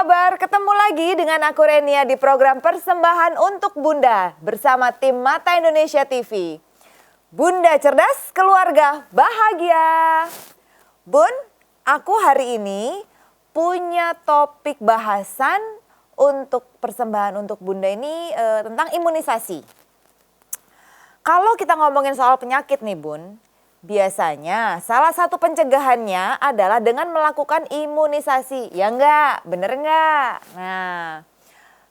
kabar? Ketemu lagi dengan aku Renia di program Persembahan untuk Bunda bersama tim Mata Indonesia TV. Bunda cerdas, keluarga bahagia. Bun, aku hari ini punya topik bahasan untuk Persembahan untuk Bunda ini tentang imunisasi. Kalau kita ngomongin soal penyakit nih Bun, biasanya salah satu pencegahannya adalah dengan melakukan imunisasi. Ya enggak? Bener enggak? Nah,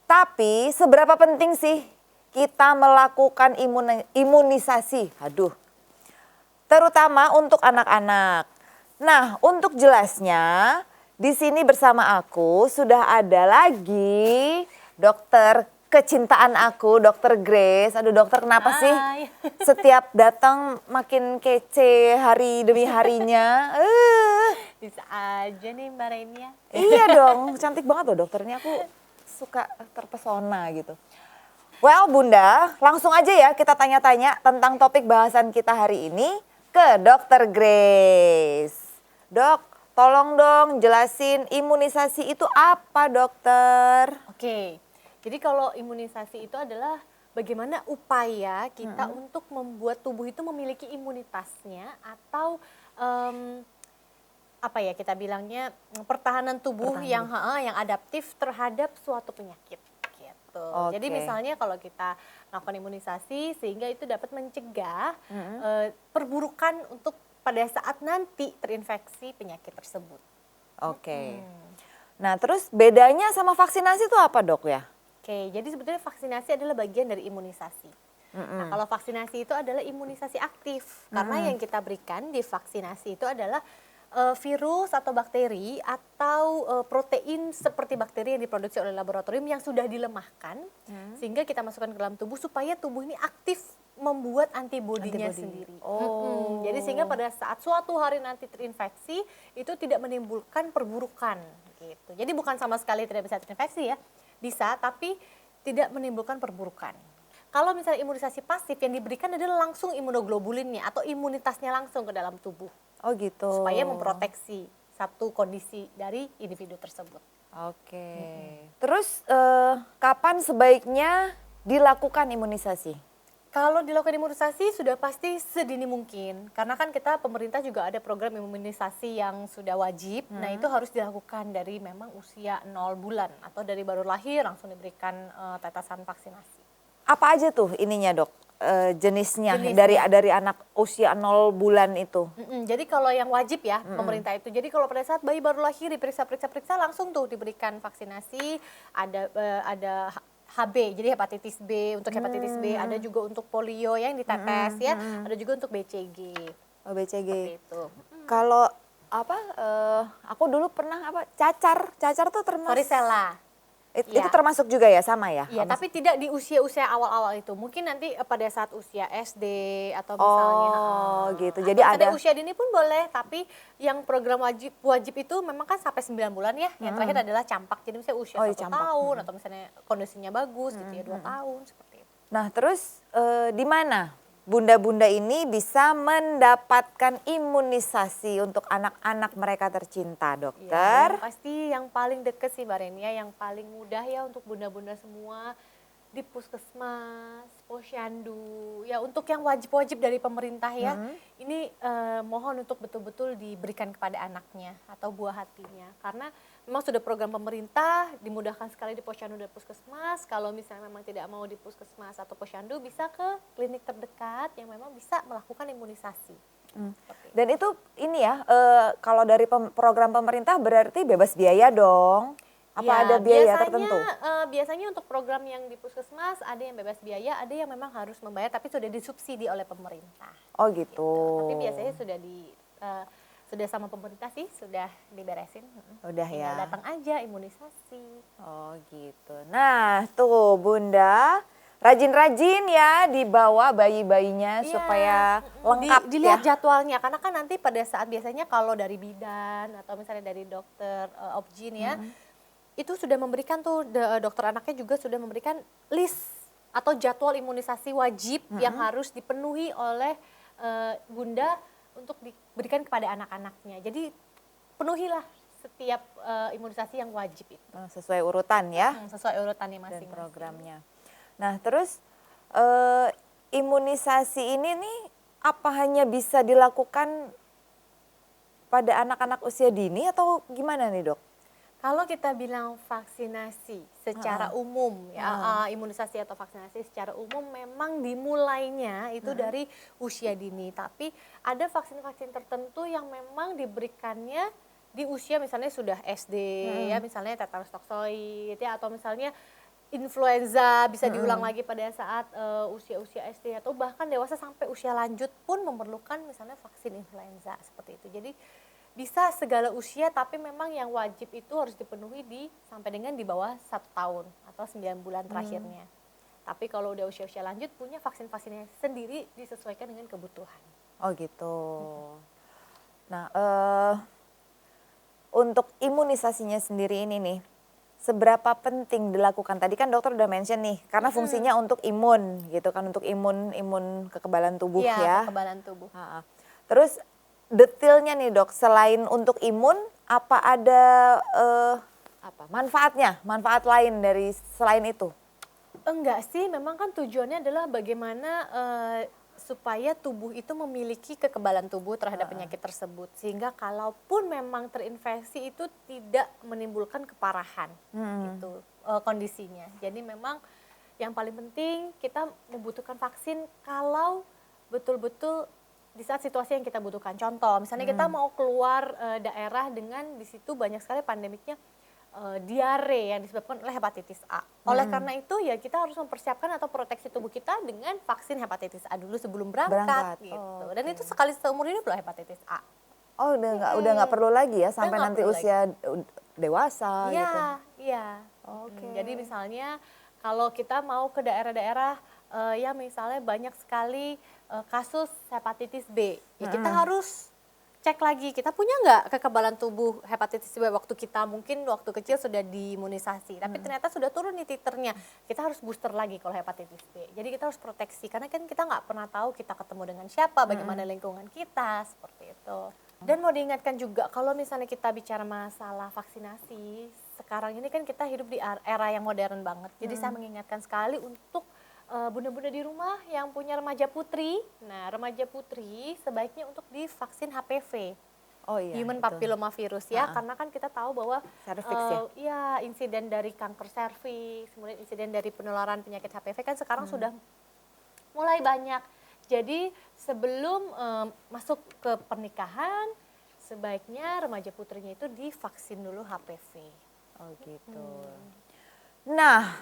tapi seberapa penting sih kita melakukan imunisasi? Aduh, terutama untuk anak-anak. Nah, untuk jelasnya di sini bersama aku sudah ada lagi dokter kecintaan aku, Dokter Grace. Aduh dokter, kenapa sih setiap datang makin kece hari demi harinya? Bisa aja nih Mbak Renia. Iya dong, cantik banget loh dokter ini. Aku suka terpesona gitu. Well Bunda, langsung aja ya kita tanya-tanya tentang topik bahasan kita hari ini ke Dokter Grace. Dok, tolong dong jelasin imunisasi itu apa dokter? Oke, jadi kalau imunisasi itu adalah bagaimana upaya kita untuk membuat tubuh itu memiliki imunitasnya atau apa ya kita bilangnya pertahanan tubuh yang adaptif terhadap suatu penyakit. Gitu. Jadi misalnya kalau kita melakukan imunisasi sehingga itu dapat mencegah perburukan untuk pada saat nanti terinfeksi penyakit tersebut. Oke. Nah terus bedanya sama vaksinasi itu apa dok ya? Oke, jadi sebetulnya vaksinasi adalah bagian dari imunisasi. Nah kalau vaksinasi itu adalah imunisasi aktif. Karena yang kita berikan di vaksinasi itu adalah virus atau bakteri atau protein seperti bakteri yang diproduksi oleh laboratorium yang sudah dilemahkan. Sehingga kita masukkan ke dalam tubuh supaya tubuh ini aktif membuat antibodinya sendiri. Jadi sehingga pada saat suatu hari nanti terinfeksi itu tidak menimbulkan perburukan gitu. Jadi bukan sama sekali tidak bisa terinfeksi ya, bisa tapi tidak menimbulkan perburukan. Kalau misalnya imunisasi pasif yang diberikan adalah langsung imunoglobulinnya atau imunitasnya langsung ke dalam tubuh. Oh gitu. Supaya memproteksi satu kondisi dari individu tersebut. Oke. Terus kapan sebaiknya dilakukan imunisasi? Kalau dilakukan imunisasi sudah pasti sedini mungkin. Karena kan kita pemerintah juga ada program imunisasi yang sudah wajib. Nah itu harus dilakukan dari memang usia 0 bulan. Atau dari baru lahir langsung diberikan tetesan vaksinasi. Apa aja tuh ininya dok? Jenisnya dari anak usia 0 bulan itu. Jadi kalau yang wajib ya pemerintah itu. Jadi kalau pada saat bayi baru lahir diperiksa langsung tuh diberikan vaksinasi. Ada HB, jadi hepatitis B, untuk hepatitis B, ada juga untuk polio yang ditetes ya, ada juga untuk BCG. Oh BCG. Seperti itu. Kalau apa? Aku dulu pernah cacar tuh termasuk. Varicella. Itu termasuk juga ya, sama ya? Iya, tapi tidak di usia-usia awal-awal itu. Mungkin nanti pada saat usia SD atau misalnya. Oh gitu, jadi ada. Usia dini pun boleh, tapi yang program wajib itu memang kan sampai 9 bulan ya. Yang terakhir adalah campak, jadi misalnya usia 1 tahun atau misalnya kondisinya bagus gitu ya, 2 tahun seperti itu. Nah terus di mana bunda-bunda ini bisa mendapatkan imunisasi untuk anak-anak mereka tercinta dokter? Ya, pasti yang paling deket sih Mbak Renia, yang paling mudah ya untuk bunda-bunda semua di puskesmas, posyandu, ya untuk yang wajib-wajib dari pemerintah ya. Ini mohon untuk betul-betul diberikan kepada anaknya atau buah hatinya. Karena memang sudah program pemerintah, dimudahkan sekali di posyandu dan puskesmas. Kalau misalnya memang tidak mau di puskesmas atau posyandu, bisa ke klinik terdekat yang memang bisa melakukan imunisasi. Dan itu ini ya, kalau dari program pemerintah berarti bebas biaya dong? Apa ya, ada biaya tertentu? Biasanya untuk program yang di puskesmas ada yang bebas biaya, ada yang memang harus membayar tapi sudah disubsidi oleh pemerintah. Oh gitu. Tapi biasanya sudah sama pemerintah sih, sudah diberesin. Udah ya. Datang aja imunisasi. Oh gitu. Nah tuh Bunda, rajin-rajin ya dibawa bayi-bayinya supaya lengkap dilihat jadwalnya, karena kan nanti pada saat biasanya kalau dari bidan atau misalnya dari dokter obgyn ya, itu sudah memberikan tuh dokter anaknya juga sudah memberikan list atau jadwal imunisasi wajib yang harus dipenuhi oleh bunda untuk diberikan kepada anak-anaknya. Jadi penuhilah setiap imunisasi yang wajib itu. Sesuai urutan ya Sesuai urutannya dan masing-masing. programnya. Nah terus imunisasi ini nih apa hanya bisa dilakukan pada anak-anak usia dini atau gimana nih dok? Kalau kita bilang vaksinasi secara umum ya, imunisasi atau vaksinasi secara umum memang dimulainya itu dari usia dini. Tapi ada vaksin-vaksin tertentu yang memang diberikannya di usia misalnya sudah SD ya, misalnya tetanus toksoid ya, atau misalnya influenza bisa diulang lagi pada saat usia-usia SD atau bahkan dewasa sampai usia lanjut pun memerlukan misalnya vaksin influenza seperti itu. Jadi bisa segala usia, tapi memang yang wajib itu harus dipenuhi sampai dengan di bawah 1 tahun atau 9 bulan terakhirnya. Tapi kalau udah usia-usia lanjut punya vaksin-vaksinnya sendiri disesuaikan dengan kebutuhan. Oh gitu. Nah untuk imunisasinya sendiri ini nih, seberapa penting dilakukan? Tadi kan dokter udah mention nih, karena fungsinya untuk imun gitu kan, untuk imun kekebalan tubuh Iya, ya. kekebalan tubuh. Terus detailnya nih dok, selain untuk imun, apa ada manfaat lain dari selain itu? Enggak sih, memang kan tujuannya adalah bagaimana supaya tubuh itu memiliki kekebalan tubuh terhadap penyakit tersebut. Sehingga kalaupun memang terinfeksi itu tidak menimbulkan keparahan gitu kondisinya. Jadi memang yang paling penting kita membutuhkan vaksin kalau betul-betul di saat situasi yang kita butuhkan. Contoh, misalnya kita mau keluar daerah dengan di situ banyak sekali pandemiknya diare yang disebabkan oleh hepatitis A. Oleh karena itu ya kita harus mempersiapkan atau proteksi tubuh kita dengan vaksin hepatitis A dulu sebelum berangkat. Gitu. Dan itu sekali seumur hidup loh hepatitis A. Oh udah nggak perlu lagi ya sampai Nggak nanti perlu usia dewasa gitu. Iya. Jadi misalnya kalau kita mau ke daerah-daerah yang misalnya banyak sekali kasus hepatitis B, ya kita harus cek lagi kita punya nggak kekebalan tubuh hepatitis B waktu kita mungkin waktu kecil sudah diimunisasi, tapi ternyata sudah turun nih titernya, kita harus booster lagi kalau hepatitis B. Jadi kita harus proteksi karena kan kita nggak pernah tahu kita ketemu dengan siapa, bagaimana lingkungan kita seperti itu. Dan mau diingatkan juga kalau misalnya kita bicara masalah vaksinasi, sekarang ini kan kita hidup di era yang modern banget. Jadi saya mengingatkan sekali untuk bunda-bunda di rumah yang punya remaja putri. Nah, remaja putri sebaiknya untuk divaksin HPV. Oh iya. Human papillomavirus ya, karena kan kita tahu bahwa Cervix ya insiden dari kanker serviks, kemudian insiden dari penularan penyakit HPV kan sekarang sudah mulai banyak. Jadi sebelum masuk ke pernikahan, sebaiknya remaja putrinya itu divaksin dulu HPV. Oh gitu. Nah,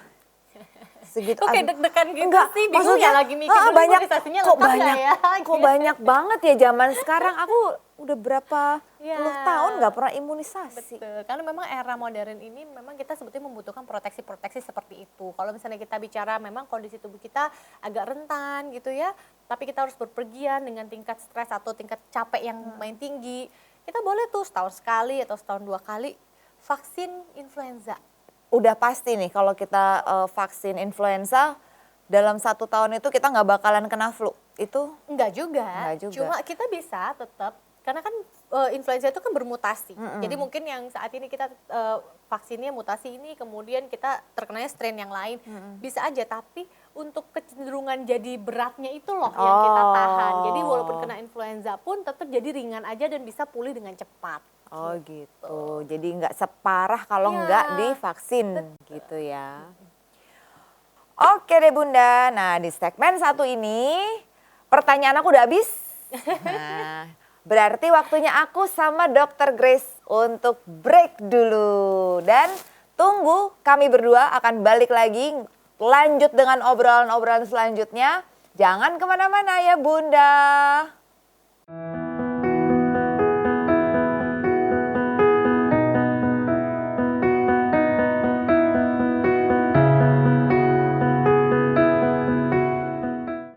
segitu. Kok kayak deg-degan gitu enggak, sih, bingung maksudnya, ya lagi mikir dulu banyak, imunisasinya kok lengkap banyak, nggak ya? kok banyak banget ya zaman sekarang. Aku udah berapa puluh tahun nggak pernah imunisasi. Betul, karena memang era modern ini memang kita sebetulnya membutuhkan proteksi-proteksi seperti itu. Kalau misalnya kita bicara memang kondisi tubuh kita agak rentan gitu ya, tapi kita harus berpergian dengan tingkat stres atau tingkat capek yang main tinggi, kita boleh tuh setahun sekali atau setahun 2 kali vaksin influenza. Udah pasti nih kalau kita vaksin influenza dalam 1 tahun itu kita nggak bakalan kena flu. Itu Enggak juga. Cuma kita bisa tetap, karena kan influenza itu kan bermutasi. Jadi mungkin yang saat ini kita vaksinnya mutasi ini, kemudian kita terkenanya strain yang lain. Bisa aja, tapi untuk kecenderungan jadi beratnya itu loh yang kita tahan. Jadi walaupun kena influenza pun tetap jadi ringan aja dan bisa pulih dengan cepat. Oh gitu, jadi nggak separah kalau nggak divaksin gitu ya. Oke deh Bunda, nah di segmen 1 ini pertanyaan aku udah habis. Nah, berarti waktunya aku sama Dr. Grace untuk break dulu. Dan tunggu, kami berdua akan balik lagi lanjut dengan obrolan-obrolan selanjutnya. Jangan kemana-mana ya Bunda.